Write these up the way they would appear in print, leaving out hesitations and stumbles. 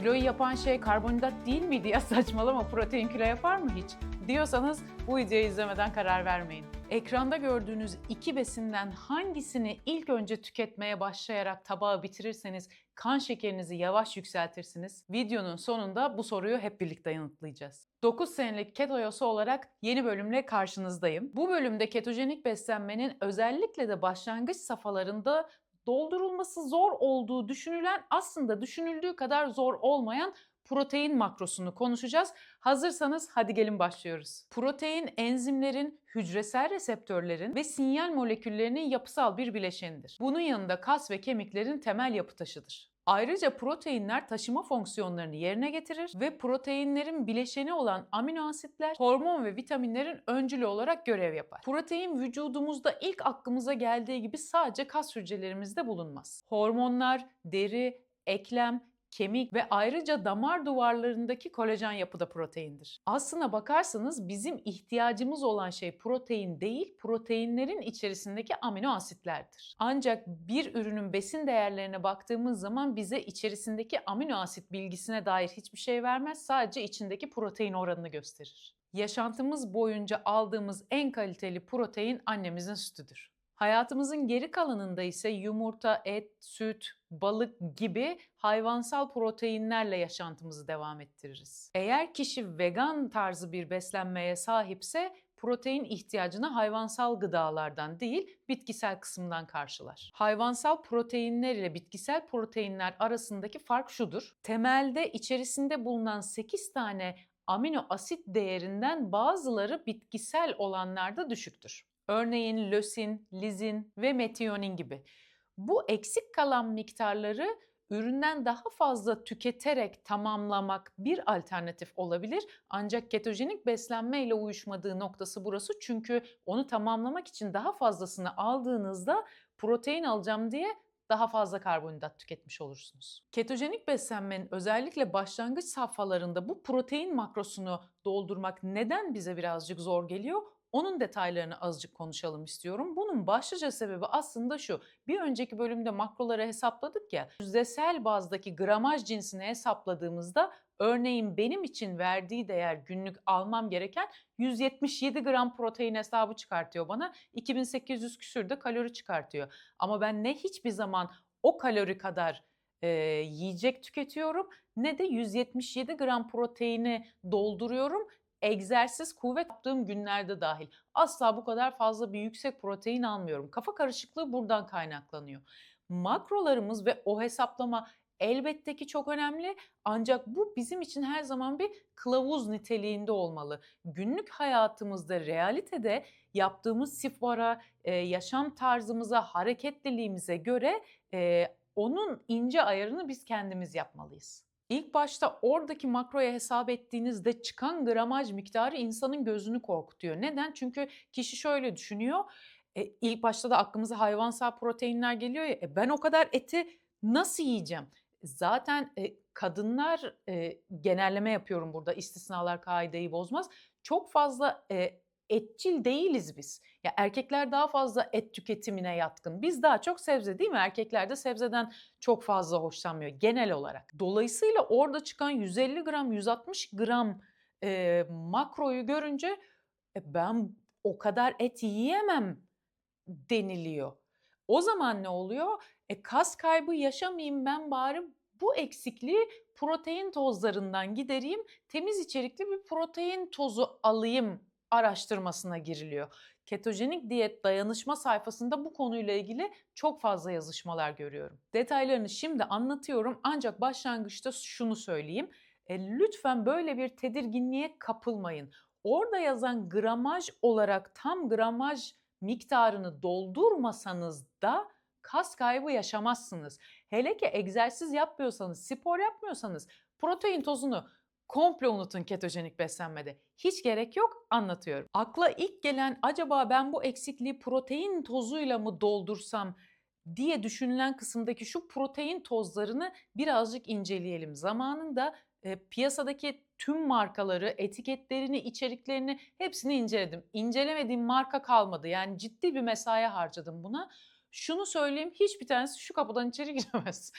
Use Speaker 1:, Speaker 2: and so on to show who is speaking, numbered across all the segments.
Speaker 1: kiloyu yapan şey karbonhidrat değil miydi ya, saçmalama, protein kilo yapar mı hiç diyorsanız bu videoyu izlemeden karar vermeyin. Ekranda gördüğünüz iki besinden hangisini ilk önce tüketmeye başlayarak tabağı bitirirseniz kan şekerinizi yavaş yükseltirsiniz? Videonun sonunda bu soruyu hep birlikte yanıtlayacağız. 9 senelik keto yosu olarak yeni bölümle karşınızdayım. Bu bölümde ketojenik beslenmenin özellikle de başlangıç safhalarında doldurulması zor olduğu düşünülen, aslında düşünüldüğü kadar zor olmayan protein makrosunu konuşacağız. Hazırsanız hadi gelin başlıyoruz. Protein, enzimlerin, hücresel reseptörlerin ve sinyal moleküllerinin yapısal bir bileşenidir. Bunun yanında kas ve kemiklerin temel yapı taşıdır. Ayrıca proteinler taşıma fonksiyonlarını yerine getirir ve proteinlerin bileşeni olan amino asitler, hormon ve vitaminlerin öncülü olarak görev yapar. Protein vücudumuzda ilk aklımıza geldiği gibi sadece kas hücrelerimizde bulunmaz. Hormonlar, deri, eklem, kemik ve ayrıca damar duvarlarındaki kolajen yapıda proteindir. Aslına bakarsanız bizim ihtiyacımız olan şey protein değil, proteinlerin içerisindeki amino asitlerdir. Ancak bir ürünün besin değerlerine baktığımız zaman bize içerisindeki amino asit bilgisine dair hiçbir şey vermez, sadece içindeki protein oranını gösterir. Yaşantımız boyunca aldığımız en kaliteli protein annemizin sütüdür. Hayatımızın geri kalanında ise yumurta, et, süt, balık gibi hayvansal proteinlerle yaşantımızı devam ettiririz. Eğer kişi vegan tarzı bir beslenmeye sahipse protein ihtiyacını hayvansal gıdalardan değil, bitkisel kısımdan karşılar. Hayvansal proteinler ile bitkisel proteinler arasındaki fark şudur: temelde içerisinde bulunan 8 tane amino asit değerinden bazıları bitkisel olanlarda düşüktür. Örneğin lösin, lizin ve metiyonin gibi. Bu eksik kalan miktarları üründen daha fazla tüketerek tamamlamak bir alternatif olabilir. Ancak ketojenik beslenme ile uyuşmadığı noktası burası. Çünkü onu tamamlamak için daha fazlasını aldığınızda protein alacağım diye daha fazla karbonhidrat tüketmiş olursunuz. Ketojenik beslenmenin özellikle başlangıç safhalarında bu protein makrosunu doldurmak neden bize birazcık zor geliyor? Onun detaylarını azıcık konuşalım istiyorum. Bunun başlıca sebebi aslında şu: bir önceki bölümde makroları hesapladık ya, yüzdesel bazdaki gramaj cinsini hesapladığımızda örneğin benim için verdiği değer günlük almam gereken 177 gram protein hesabı çıkartıyor bana. 2800 küsür de kalori çıkartıyor. Ama ben ne hiçbir zaman o kalori kadar yiyecek tüketiyorum ne de 177 gram proteini dolduruyorum. Egzersiz, kuvvet yaptığım günlerde dahil. Asla bu kadar fazla bir yüksek protein almıyorum. Kafa karışıklığı buradan kaynaklanıyor. Makrolarımız ve o hesaplama elbette ki çok önemli, ancak bu bizim için her zaman bir kılavuz niteliğinde olmalı. Günlük hayatımızda, realitede yaptığımız spora, yaşam tarzımıza, hareketliliğimize göre onun ince ayarını biz kendimiz yapmalıyız. İlk başta oradaki makroya hesap ettiğinizde çıkan gramaj miktarı insanın gözünü korkutuyor. Neden? Çünkü kişi şöyle düşünüyor. İlk başta da aklımıza hayvansal proteinler geliyor ya. Ben o kadar eti nasıl yiyeceğim? Zaten kadınlar, genelleme yapıyorum burada, istisnalar kaideyi bozmaz, çok fazla etçil değiliz biz. Ya erkekler daha fazla et tüketimine yatkın. Biz daha çok sebze, değil mi? Erkekler de sebzeden çok fazla hoşlanmıyor genel olarak. Dolayısıyla orada çıkan 150 gram, 160 gram makroyu görünce ben o kadar et yiyemem deniliyor. O zaman ne oluyor? Kas kaybı yaşamayayım ben, bari bu eksikliği protein tozlarından gidereyim, temiz içerikli bir protein tozu alayım araştırmasına giriliyor. Ketojenik diyet dayanışma sayfasında bu konuyla ilgili çok fazla yazışmalar görüyorum. Detaylarını şimdi anlatıyorum, ancak başlangıçta şunu söyleyeyim. Lütfen böyle bir tedirginliğe kapılmayın. Orada yazan gramaj olarak tam gramaj miktarını doldurmasanız da kas kaybı yaşamazsınız. Hele ki egzersiz yapmıyorsanız, spor yapmıyorsanız protein tozunu komple unutun ketojenik beslenmede. Hiç gerek yok, anlatıyorum. Akla ilk gelen, acaba ben bu eksikliği protein tozuyla mı doldursam diye düşünülen kısımdaki şu protein tozlarını birazcık inceleyelim. Zamanında piyasadaki tüm markaları, etiketlerini, içeriklerini hepsini inceledim. İncelemediğim marka kalmadı. Yani ciddi bir mesai harcadım buna. Şunu söyleyeyim, hiçbir tanesi şu kapıdan içeri giremez.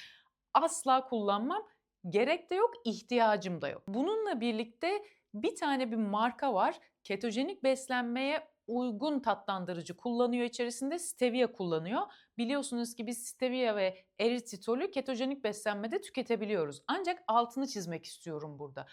Speaker 1: Asla kullanmam. Gerek de yok, ihtiyacım da yok. Bununla birlikte bir marka var. Ketojenik beslenmeye uygun tatlandırıcı kullanıyor içerisinde, stevia kullanıyor. Biliyorsunuz ki biz stevia ve eritritolü ketojenik beslenmede tüketebiliyoruz. Ancak altını çizmek istiyorum burada.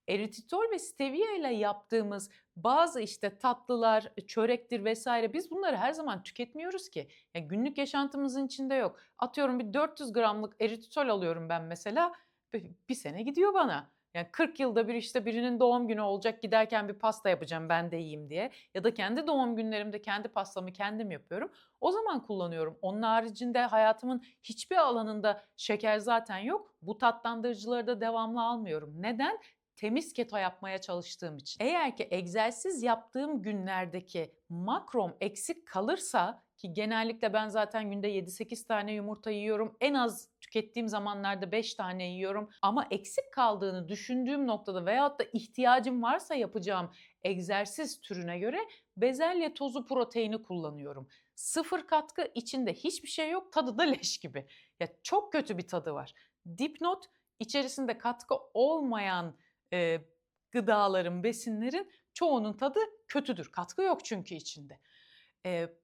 Speaker 1: Eritritol ve stevia ile yaptığımız bazı tatlılar, çörektir vesaire biz bunları her zaman tüketmiyoruz ki. Yani günlük yaşantımızın içinde yok. Atıyorum bir 400 gramlık eritritol alıyorum ben mesela. Bir sene gidiyor bana. Yani 40 yılda bir birinin doğum günü olacak giderken bir pasta yapacağım ben de yiyeyim diye. Ya da kendi doğum günlerimde kendi pastamı kendim yapıyorum. O zaman kullanıyorum. Onun haricinde hayatımın hiçbir alanında şeker zaten yok. Bu tatlandırıcıları da devamlı almıyorum. Neden? Temiz keto yapmaya çalıştığım için. Eğer ki egzersiz yaptığım günlerdeki makrom eksik kalırsa ki genellikle ben zaten günde 7-8 tane yumurta yiyorum. En az tükettiğim zamanlarda 5 tane yiyorum. Ama eksik kaldığını düşündüğüm noktada veyahut da ihtiyacım varsa yapacağım egzersiz türüne göre bezelye tozu proteini kullanıyorum. Sıfır katkı, içinde hiçbir şey yok, tadı da leş gibi. Ya çok kötü bir tadı var. Dipnot, içerisinde katkı olmayan gıdaların, besinlerin çoğunun tadı kötüdür. Katkı yok çünkü içinde.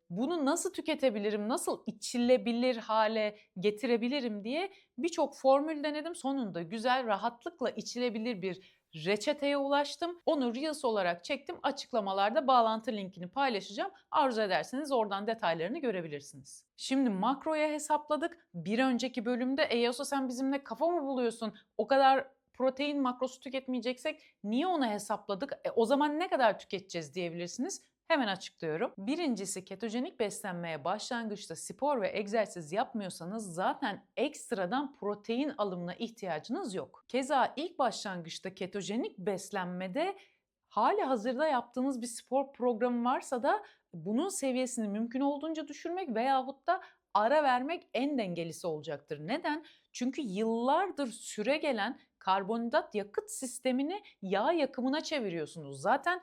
Speaker 1: Bunu nasıl tüketebilirim, nasıl içilebilir hale getirebilirim diye birçok formül denedim. Sonunda güzel, rahatlıkla içilebilir bir reçeteye ulaştım. Onu Reels olarak çektim. Açıklamalarda bağlantı linkini paylaşacağım. Arzu ederseniz oradan detaylarını görebilirsiniz. Şimdi makroya hesapladık. Bir önceki bölümde Yosu sen bizimle kafa mı buluyorsun? O kadar protein makrosu tüketmeyeceksek niye onu hesapladık? O zaman ne kadar tüketeceğiz diyebilirsiniz. Hemen açıklıyorum. Birincisi, ketojenik beslenmeye başlangıçta spor ve egzersiz yapmıyorsanız zaten ekstradan protein alımına ihtiyacınız yok. Keza ilk başlangıçta ketojenik beslenmede hali hazırda yaptığınız bir spor programı varsa da bunun seviyesini mümkün olduğunca düşürmek veyahut da ara vermek en dengelisi olacaktır. Neden? Çünkü yıllardır süre gelen karbonhidrat yakıt sistemini yağ yakımına çeviriyorsunuz. Zaten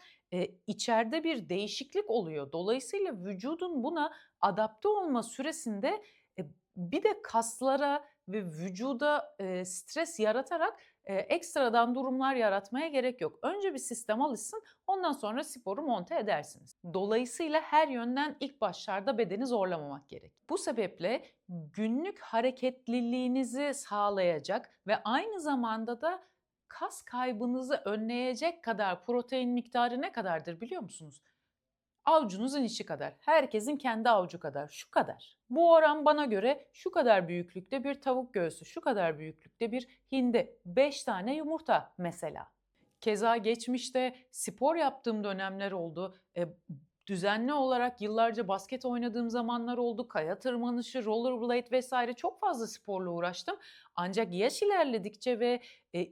Speaker 1: içeride bir değişiklik oluyor. Dolayısıyla vücudun buna adapte olma süresinde e, bir de kaslara ve vücuda stres yaratarak ekstradan durumlar yaratmaya gerek yok. Önce bir sistem alışsın, ondan sonra sporu monte edersiniz. Dolayısıyla her yönden ilk başlarda bedeni zorlamamak gerek. Bu sebeple günlük hareketliliğinizi sağlayacak ve aynı zamanda da kas kaybınızı önleyecek kadar protein miktarı ne kadardır biliyor musunuz? Avucunuzun içi kadar. Herkesin kendi avucu kadar. Şu kadar. Bu oran bana göre şu kadar büyüklükte bir tavuk göğsü, şu kadar büyüklükte bir hindi. 5 tane yumurta mesela. Keza geçmişte spor yaptığım dönemler oldu. Düzenli olarak yıllarca basket oynadığım zamanlar oldu. Kaya tırmanışı, rollerblade vesaire çok fazla sporla uğraştım. Ancak yaş ilerledikçe ve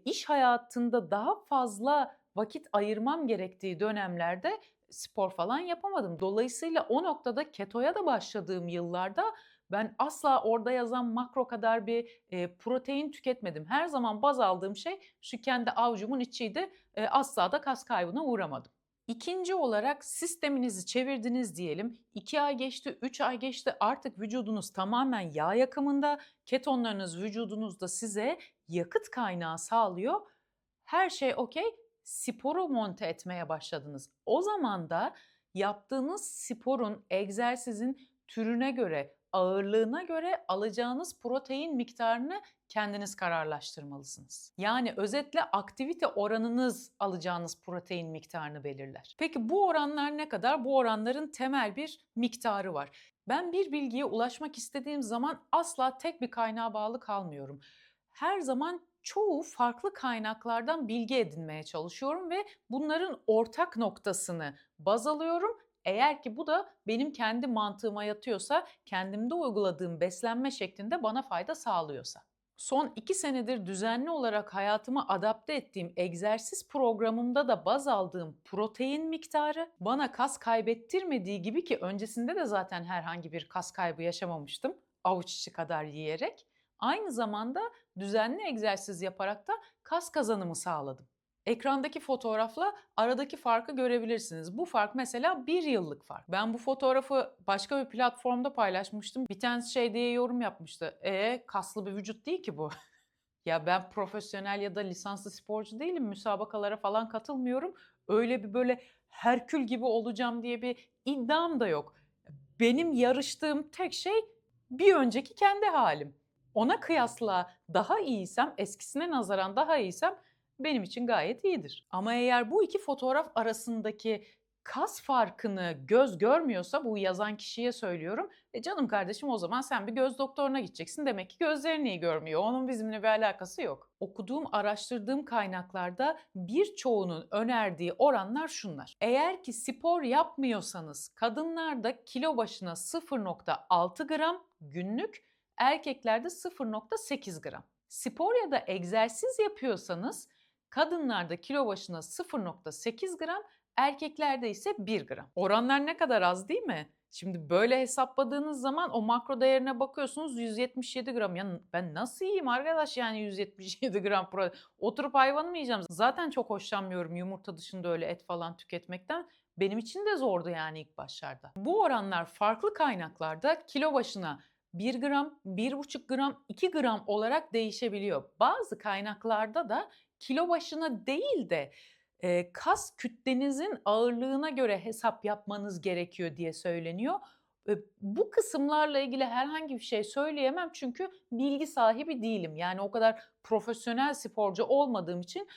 Speaker 1: iş hayatında daha fazla vakit ayırmam gerektiği dönemlerde spor falan yapamadım. Dolayısıyla o noktada ketoya da başladığım yıllarda ben asla orada yazan makro kadar bir protein tüketmedim. Her zaman baz aldığım şey şu kendi avucumun içiydi. Asla da kas kaybına uğramadım. İkinci olarak sisteminizi çevirdiniz diyelim. 2 ay geçti, 3 ay geçti. Artık vücudunuz tamamen yağ yakımında. Ketonlarınız vücudunuzda size yakıt kaynağı sağlıyor. Her şey okey. Sporu monte etmeye başladınız. O zaman da yaptığınız sporun, egzersizin türüne göre, ağırlığına göre alacağınız protein miktarını kendiniz kararlaştırmalısınız. Yani özetle aktivite oranınız alacağınız protein miktarını belirler. Peki bu oranlar ne kadar? Bu oranların temel bir miktarı var. Ben bir bilgiye ulaşmak istediğim zaman asla tek bir kaynağa bağlı kalmıyorum. Her zaman çoğu farklı kaynaklardan bilgi edinmeye çalışıyorum ve bunların ortak noktasını baz alıyorum. Eğer ki bu da benim kendi mantığıma yatıyorsa, kendimde uyguladığım beslenme şeklinde bana fayda sağlıyorsa. Son 2 senedir düzenli olarak hayatıma adapte ettiğim egzersiz programımda da baz aldığım protein miktarı bana kas kaybettirmediği gibi ki öncesinde de zaten herhangi bir kas kaybı yaşamamıştım avuç içi kadar yiyerek. Aynı zamanda düzenli egzersiz yaparak da kas kazanımı sağladım. Ekrandaki fotoğrafla aradaki farkı görebilirsiniz. Bu fark mesela 1 yıllık fark. Ben bu fotoğrafı başka bir platformda paylaşmıştım. Bir tanesi şey diye yorum yapmıştı. Kaslı bir vücut değil ki bu. Ya ben profesyonel ya da lisanslı sporcu değilim. Müsabakalara falan katılmıyorum. Öyle bir böyle Herkül gibi olacağım diye bir iddiam da yok. Benim yarıştığım tek şey bir önceki kendi halim. Ona kıyasla daha iyiysem, eskisine nazaran daha iyiysem benim için gayet iyidir. Ama eğer bu iki fotoğraf arasındaki kas farkını göz görmüyorsa, bu yazan kişiye söylüyorum, canım kardeşim, o zaman sen bir göz doktoruna gideceksin. Demek ki gözlerin iyi görmüyor. Onun bizimle bir alakası yok. Okuduğum, araştırdığım kaynaklarda birçoğunun önerdiği oranlar şunlar. Eğer ki spor yapmıyorsanız kadınlarda kilo başına 0,6 gram günlük, erkeklerde 0,8 gram. Spor ya da egzersiz yapıyorsanız kadınlarda kilo başına 0,8 gram, erkeklerde ise 1 gram. Oranlar ne kadar az değil mi? Şimdi böyle hesapladığınız zaman o makro değerine bakıyorsunuz, 177 gram. Ya ben nasıl yiyeyim arkadaş, yani 177 gram protein? Oturup hayvan mı yiyeceğim? Zaten çok hoşlanmıyorum yumurta dışında öyle et falan tüketmekten. Benim için de zordu yani ilk başlarda. Bu oranlar farklı kaynaklarda kilo başına 1 gram, 1,5 gram, 2 gram olarak değişebiliyor. Bazı kaynaklarda da kilo başına değil de kas kütlenizin ağırlığına göre hesap yapmanız gerekiyor diye söyleniyor. Bu kısımlarla ilgili herhangi bir şey söyleyemem çünkü bilgi sahibi değilim. Yani o kadar profesyonel sporcu olmadığım için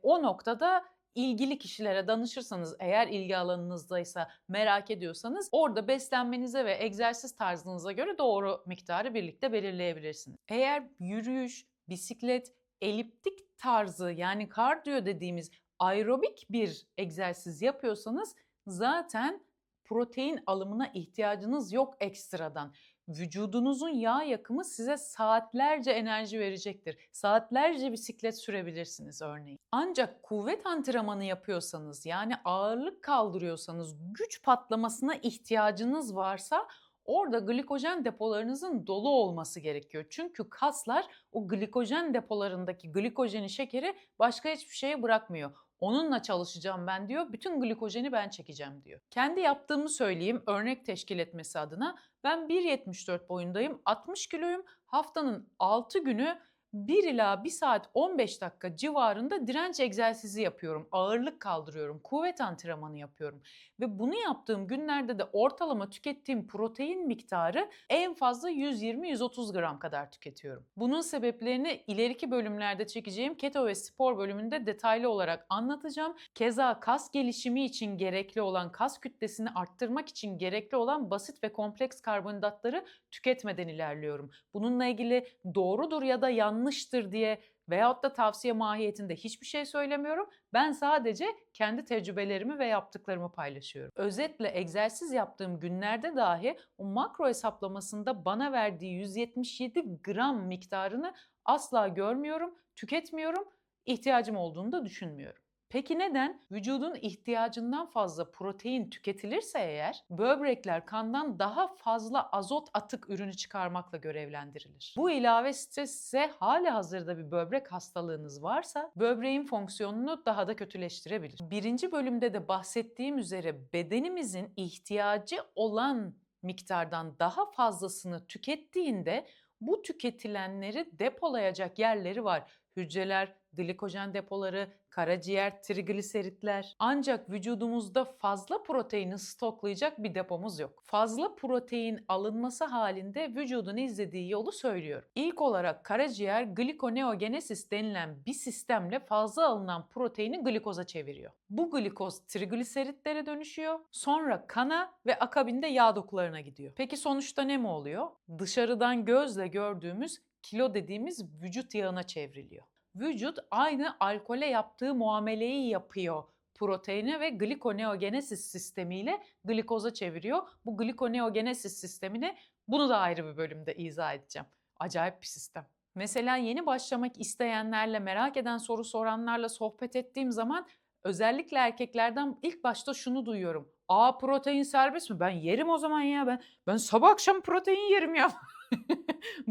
Speaker 1: o noktada ilgili kişilere danışırsanız, eğer ilgi alanınızdaysa, merak ediyorsanız, orada beslenmenize ve egzersiz tarzınıza göre doğru miktarı birlikte belirleyebilirsiniz. Eğer yürüyüş, bisiklet, eliptik tarzı, yani kardiyo dediğimiz aerobik bir egzersiz yapıyorsanız zaten protein alımına ihtiyacınız yok ekstradan. Vücudunuzun yağ yakımı size saatlerce enerji verecektir. Saatlerce bisiklet sürebilirsiniz örneğin. Ancak kuvvet antrenmanı yapıyorsanız, yani ağırlık kaldırıyorsanız, güç patlamasına ihtiyacınız varsa orada glikojen depolarınızın dolu olması gerekiyor. Çünkü kaslar o glikojen depolarındaki glikojeni, şekeri başka hiçbir şeye bırakmıyor. Onunla çalışacağım ben diyor. Bütün glikojeni ben çekeceğim diyor. Kendi yaptığımı söyleyeyim örnek teşkil etmesi adına. Ben 1,74 boyundayım. 60 kiloyum. Haftanın 6 günü 1 ila 1 saat 15 dakika civarında direnç egzersizi yapıyorum. Ağırlık kaldırıyorum. Kuvvet antrenmanı yapıyorum. Ve bunu yaptığım günlerde de ortalama tükettiğim protein miktarı en fazla 120-130 gram kadar tüketiyorum. Bunun sebeplerini ileriki bölümlerde çekeceğim keto ve spor bölümünde detaylı olarak anlatacağım. Keza kas gelişimi için gerekli olan, kas kütlesini arttırmak için gerekli olan basit ve kompleks karbonhidratları tüketmeden ilerliyorum. Bununla ilgili doğrudur ya da yanlıştır diye veyahut da tavsiye mahiyetinde hiçbir şey söylemiyorum. Ben sadece kendi tecrübelerimi ve yaptıklarımı paylaşıyorum. Özetle egzersiz yaptığım günlerde dahi o makro hesaplamasında bana verdiği 177 gram miktarını asla görmüyorum, tüketmiyorum, ihtiyacım olduğunu da düşünmüyorum. Peki neden? Vücudun ihtiyacından fazla protein tüketilirse eğer, böbrekler kandan daha fazla azot atık ürünü çıkarmakla görevlendirilir. Bu ilave stres ise halihazırda bir böbrek hastalığınız varsa böbreğin fonksiyonunu daha da kötüleştirebilir. Birinci bölümde de bahsettiğim üzere bedenimizin ihtiyacı olan miktardan daha fazlasını tükettiğinde bu tüketilenleri depolayacak yerleri var. Hücreler, glikojen depoları, karaciğer, trigliseritler. Ancak vücudumuzda fazla proteini stoklayacak bir depomuz yok. Fazla protein alınması halinde vücudun izlediği yolu söylüyorum. İlk olarak karaciğer glikoneogenesis denilen bir sistemle fazla alınan proteini glikoza çeviriyor. Bu glikoz trigliseritlere dönüşüyor. Sonra kana ve akabinde yağ dokularına gidiyor. Peki sonuçta ne mi oluyor? Dışarıdan gözle gördüğümüz kilo dediğimiz vücut yağına çevriliyor. Vücut aynı alkole yaptığı muameleyi yapıyor proteine ve glikoneogenesis sistemiyle glikoza çeviriyor. Bu glikoneogenesis sistemini, bunu da ayrı bir bölümde izah edeceğim. Acayip bir sistem. Mesela yeni başlamak isteyenlerle, merak eden, soru soranlarla sohbet ettiğim zaman özellikle erkeklerden ilk başta şunu duyuyorum. Aa, protein serbest mi? Ben yerim o zaman ya. Ben sabah akşam protein yerim ya.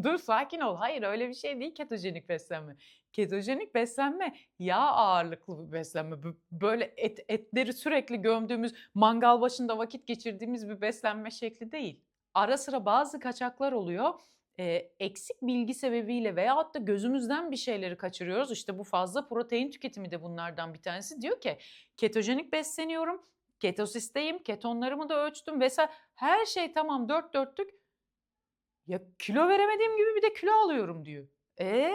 Speaker 1: Dur, sakin ol. Hayır, öyle bir şey değil ketojenik beslenme. Ketojenik beslenme yağ ağırlıklı bir beslenme. Böyle etleri sürekli gömdüğümüz, mangal başında vakit geçirdiğimiz bir beslenme şekli değil. Ara sıra bazı kaçaklar oluyor. Eksik bilgi sebebiyle veyahut da gözümüzden bir şeyleri kaçırıyoruz. İşte bu fazla protein tüketimi de bunlardan bir tanesi. Diyor ki ketojenik besleniyorum, ketosisteyim, ketonlarımı da ölçtüm vesaire. Her şey tamam dört dörtlük. Ya kilo veremediğim gibi bir de kilo alıyorum diyor. E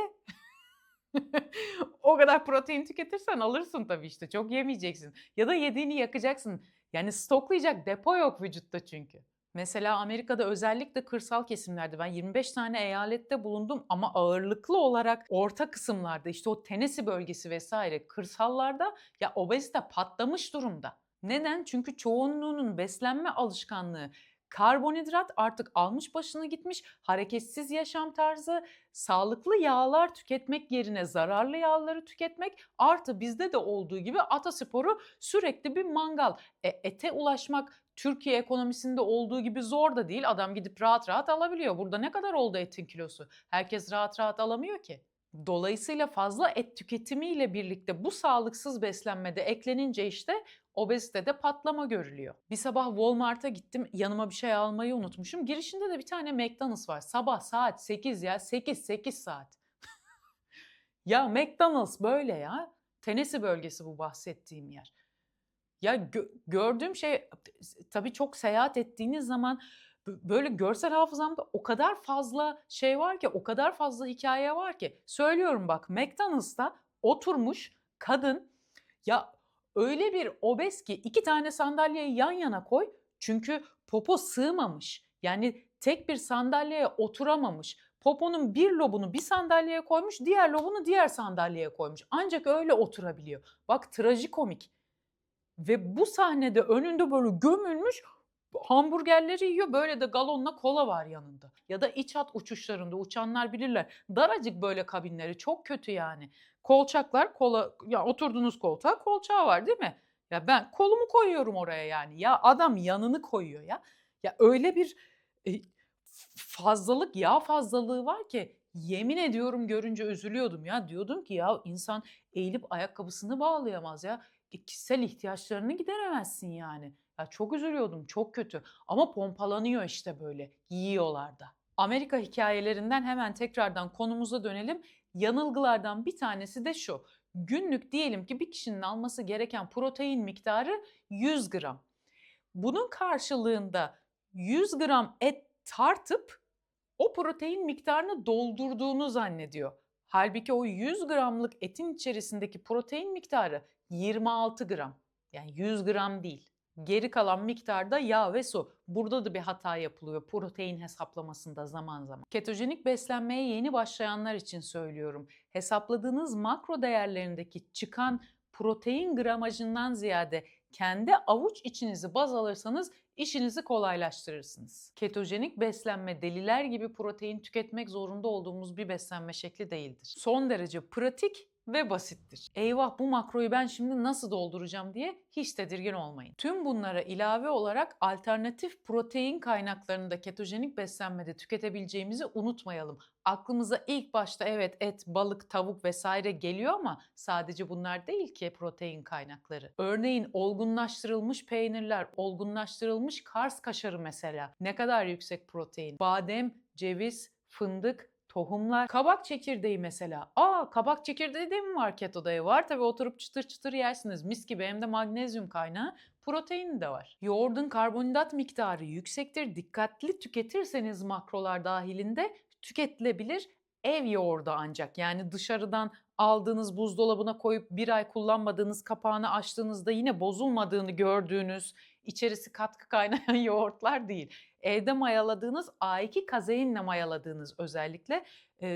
Speaker 1: O kadar protein tüketirsen alırsın tabii işte. Çok yemeyeceksin. Ya da yediğini yakacaksın. Yani stoklayacak depo yok vücutta çünkü. Mesela Amerika'da özellikle kırsal kesimlerde ben 25 tane eyalette bulundum ama ağırlıklı olarak orta kısımlarda işte o Tennessee bölgesi vesaire kırsallarda ya obezite patlamış durumda. Neden? Çünkü çoğunluğunun beslenme alışkanlığı karbonhidrat artık almış başını gitmiş, hareketsiz yaşam tarzı, sağlıklı yağlar tüketmek yerine zararlı yağları tüketmek artı bizde de olduğu gibi atasporu sürekli bir mangal. Ete ulaşmak Türkiye ekonomisinde olduğu gibi zor da değil. Adam gidip rahat rahat alabiliyor. Burada ne kadar oldu etin kilosu? Herkes rahat rahat alamıyor ki. Dolayısıyla fazla et tüketimiyle birlikte bu sağlıksız beslenmede eklenince işte obezitede patlama görülüyor. Bir sabah Walmart'a gittim, yanıma bir şey almayı unutmuşum. Girişinde de bir tane McDonald's var. Sabah saat 8 ya, 8 saat. Ya McDonald's böyle ya. Tennessee bölgesi bu bahsettiğim yer. Ya gördüğüm şey tabii çok seyahat ettiğiniz zaman böyle görsel hafızamda o kadar fazla şey var ki, o kadar fazla hikaye var ki. Söylüyorum bak McDonald's'ta oturmuş kadın ya öyle bir obez ki 2 tane sandalyeyi yan yana koy çünkü popo sığmamış. Yani tek bir sandalyeye oturamamış. Poponun bir lobunu bir sandalyeye koymuş, diğer lobunu diğer sandalyeye koymuş. Ancak öyle oturabiliyor. Bak trajikomik. Ve bu sahnede önünde böyle gömülmüş hamburgerleri yiyor. Böyle de galonla kola var yanında. Ya da iç hat uçuşlarında uçanlar bilirler. Daracık böyle kabinleri çok kötü yani. Kolçaklar kola ya oturduğunuz koltuğa kolçağı var değil mi? Ya ben kolumu koyuyorum oraya yani. Ya adam yanını koyuyor ya. Ya öyle bir e, fazlalık, yağ fazlalığı var ki yemin ediyorum görünce üzülüyordum ya. Diyordum ki ya insan eğilip ayakkabısını bağlayamaz ya. Kişisel ihtiyaçlarını gideremezsin yani. Ya çok üzülüyordum, çok kötü. Ama pompalanıyor işte böyle, yiyorlar da. Amerika hikayelerinden hemen tekrardan konumuza dönelim. Yanılgılardan bir tanesi de şu. Günlük diyelim ki bir kişinin alması gereken protein miktarı 100 gram. Bunun karşılığında 100 gram et tartıp o protein miktarını doldurduğunu zannediyor. Halbuki o 100 gramlık etin içerisindeki protein miktarı 26 gram. Yani 100 gram değil. Geri kalan miktarda yağ ve su. Burada da bir hata yapılıyor protein hesaplamasında zaman zaman. Ketojenik beslenmeye yeni başlayanlar için söylüyorum. Hesapladığınız makro değerlerindeki çıkan protein gramajından ziyade kendi avuç içinizi baz alırsanız işinizi kolaylaştırırsınız. Ketojenik beslenme deliler gibi protein tüketmek zorunda olduğumuz bir beslenme şekli değildir. Son derece pratik ve basittir. Eyvah bu makroyu ben şimdi nasıl dolduracağım diye hiç tedirgin olmayın. Tüm bunlara ilave olarak alternatif protein kaynaklarını da ketojenik beslenmede tüketebileceğimizi unutmayalım. Aklımıza ilk başta evet et, balık, tavuk vesaire geliyor ama sadece bunlar değil ki protein kaynakları. Örneğin olgunlaştırılmış peynirler, olgunlaştırılmış Kars kaşarı mesela. Ne kadar yüksek protein. Badem, ceviz, fındık, tohumlar, kabak çekirdeği mesela. Kabak çekirdeği de mi var ketoda? Var tabii oturup çıtır çıtır yersiniz. Mis gibi hem de magnezyum kaynağı. Protein de var. Yoğurdun karbonhidrat miktarı yüksektir. Dikkatli tüketirseniz makrolar dahilinde tüketilebilir ev yoğurdu ancak. Yani dışarıdan aldığınız buzdolabına koyup bir ay kullanmadığınız kapağını açtığınızda yine bozulmadığını gördüğünüz içerisi katkı kaynayan yoğurtlar değil. Evde mayaladığınız A2 kazeinle mayaladığınız özellikle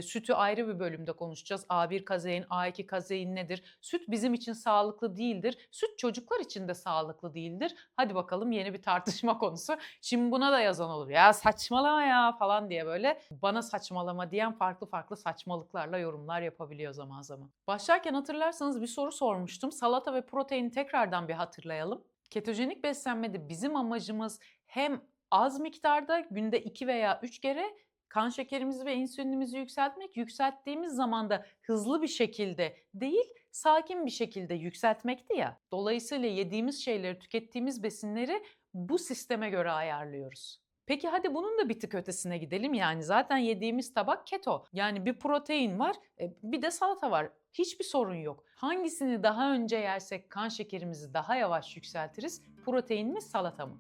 Speaker 1: sütü ayrı bir bölümde konuşacağız. A1 kazein, A2 kazein nedir? Süt bizim için sağlıklı değildir. Süt çocuklar için de sağlıklı değildir. Hadi bakalım yeni bir tartışma konusu. Şimdi buna da yazan olur. Ya saçmalama ya falan diye böyle bana saçmalama diyen farklı farklı saçmalıklarla yorumlar yapabiliyor zaman zaman. Başlarken hatırlarsanız bir soru sormuştum. Salata ve proteini tekrardan bir hatırlayalım. Ketojenik beslenmede bizim amacımız hem az miktarda günde 2 veya 3 kere kan şekerimizi ve insülinimizi yükseltmek, yükselttiğimiz zaman da hızlı bir şekilde değil, sakin bir şekilde yükseltmekti ya. Dolayısıyla yediğimiz şeyleri, tükettiğimiz besinleri bu sisteme göre ayarlıyoruz. Peki hadi bunun da bir tık ötesine gidelim. Yani zaten yediğimiz tabak keto. Yani bir protein var, bir de salata var. Hiçbir sorun yok. Hangisini daha önce yersek kan şekerimizi daha yavaş yükseltiriz? Protein mi, salata mı?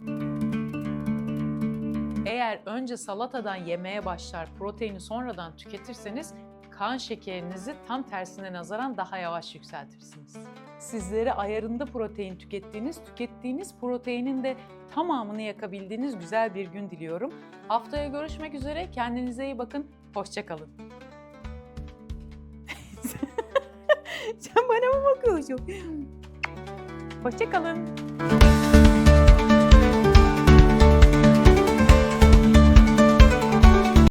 Speaker 1: Eğer önce salatadan yemeye başlar, proteini sonradan tüketirseniz kan şekerinizi tam tersine nazaran daha yavaş yükseltirsiniz. Sizlere ayarında protein tükettiğiniz proteinin de tamamını yakabildiğiniz güzel bir gün diliyorum. Haftaya görüşmek üzere, kendinize iyi bakın, hoşça kalın. Sen bana mı bakıyorsun? Hoşça kalın.